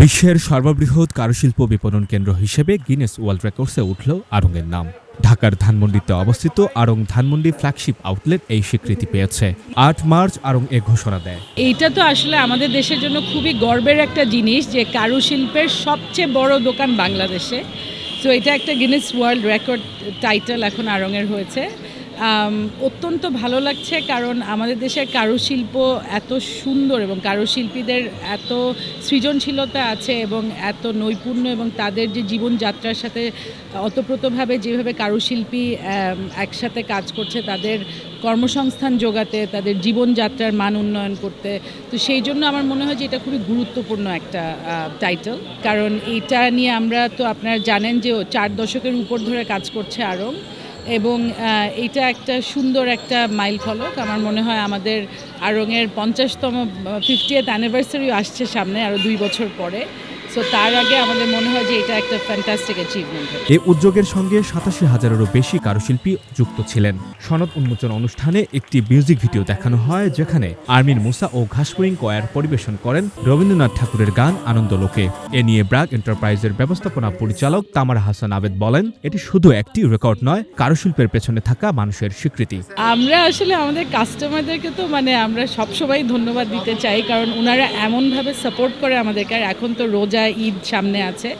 বিশ্বের সর্ববৃহৎ কারুশিল্প বিপণন কেন্দ্র হিসেবে গিনেস ওয়ার্ল্ড রেকর্ডসে উঠল আড়ং-এর নাম। ঢাকার ধানমন্ডিতে অবস্থিত আড়ং ধানমন্ডি ফ্ল্যাগশিপ আউটলেট এই স্বীকৃতি পেয়েছে। ৮ মার্চ আড়ং এ ঘোষণা দেয়। এইটা তো আসলে আমাদের দেশের জন্য খুবই গর্বের একটা জিনিস যে কারুশিল্পের সবচেয়ে বড় দোকান বাংলাদেশে। তো এটা একটা গিনেস ওয়ার্ল্ড রেকর্ড টাইটেল এখন আড়ংয়ের হয়েছে। অত্যন্ত ভালো লাগছে, কারণ আমাদের দেশের কারুশিল্প এত সুন্দর এবং কারুশিল্পীদের এত সৃজনশীলতা আছে এবং এত নৈপুণ্য, এবং তাদের যে জীবনযাত্রার সাথে ওতপ্রোতভাবে যেভাবে কারুশিল্পী একসাথে কাজ করছে তাদের কর্মসংস্থান যোগাতে, তাদের জীবনযাত্রার মান উন্নয়ন করতে। তো সেই জন্য আমার মনে হয় যে এটা খুবই গুরুত্বপূর্ণ একটা টাইটেল, কারণ এইটা নিয়ে আমরা তো আপনারা জানেন যে 4 দশকের উপর ধরে কাজ করছে আড়ং, এবং এটা একটা সুন্দর একটা মাইল ফলক। আমার মনে হয় আমাদের আড়ংয়ের 50তম 50th অ্যানিভার্সারিও আসছে সামনে আরও 2 বছর পরে। সো তার আগে আমাদের মনে হয় যে এটা একটা ফ্যান্টাস্টিক অ্যাচিভমেন্ট। এই উদ্যোগের সঙ্গে ৮৭,০০০-এরও বেশি কারুশিল্পী যুক্ত ছিলেন। সনদ উন্মোচন অনুষ্ঠানে একটি মিউজিক ভিডিও দেখানো হয়, যেখানে আরমিন মুসা ও ঘাসফড়িং কোয়ার পরিবেশন করেন রবীন্দ্রনাথ ঠাকুরের গান আনন্দলোকে। এ নিয়ে ব্র্যাক এন্টারপ্রাইজের ব্যবস্থাপনা পরিচালক তামারা হাসান আবেদ বলেন, এটি শুধু একটি রেকর্ড নয়, কারুশিল্পের পেছনে থাকা মানুষের স্বীকৃতি। আমরা আসলে আমাদের কাস্টমারদেরকে তো আমরা সবসময় ধন্যবাদ দিতে চাই, কারণ ওনারা এমনভাবে সাপোর্ট করে আমাদেরকে। আর এখন তো রোজা ঈদ সামনে আছে,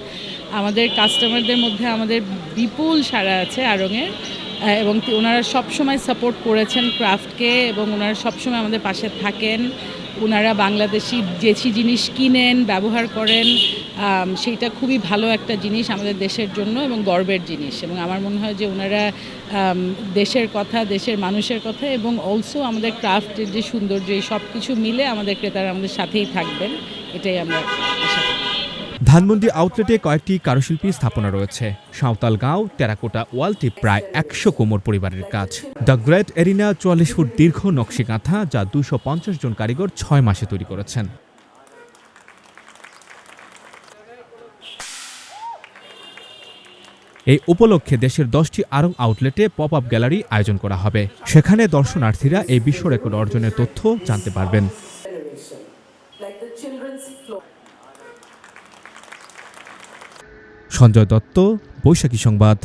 আমাদের কাস্টমারদের মধ্যে আমাদের বিপুল সাড়া আছে আড়ংয়ের, এবং ওনারা সবসময় সাপোর্ট করেছেন ক্রাফটকে, এবং ওনারা সবসময় আমাদের পাশে থাকেন। ওনারা বাংলাদেশি দেশি জিনিস কিনেন, ব্যবহার করেন। সেইটা খুবই ভালো একটা জিনিস আমাদের দেশের জন্য এবং গর্বের জিনিস। এবং আমার মনে হয় যে ওনারা দেশের কথা, দেশের মানুষের কথা, এবং অলসো আমাদের ক্রাফটের যে সৌন্দর্য, এই সব কিছু মিলে আমাদের ক্রেতারা আমাদের সাথেই থাকবেন, এটাই আমরা আশা করি। ধানমন্ডি আউটলেটে কয়েকটি কারুশিল্পী স্থাপনা রয়েছে। সাঁওতাল গাঁও টেরাকোটা ওয়ালটি প্রায় ১০০ কোমর পরিবারের কাজ। দ্য গ্রেট এরিনা ৪৪ ফুট দীর্ঘ নকশি কাঁথা, যা ২৫০ জন কারিগর ৬ মাসে তৈরি করেছেন। এই উপলক্ষে দেশের 10টি আড়ং আউটলেটে পপ আপ গ্যালারি আয়োজন করা হবে। সেখানে দর্শনার্থীরা এই বিশ্ব রেকর্ড অর্জনের তথ্য জানতে পারবেন। সঞ্জয় দত্ত, বৈশাখী সংবাদ।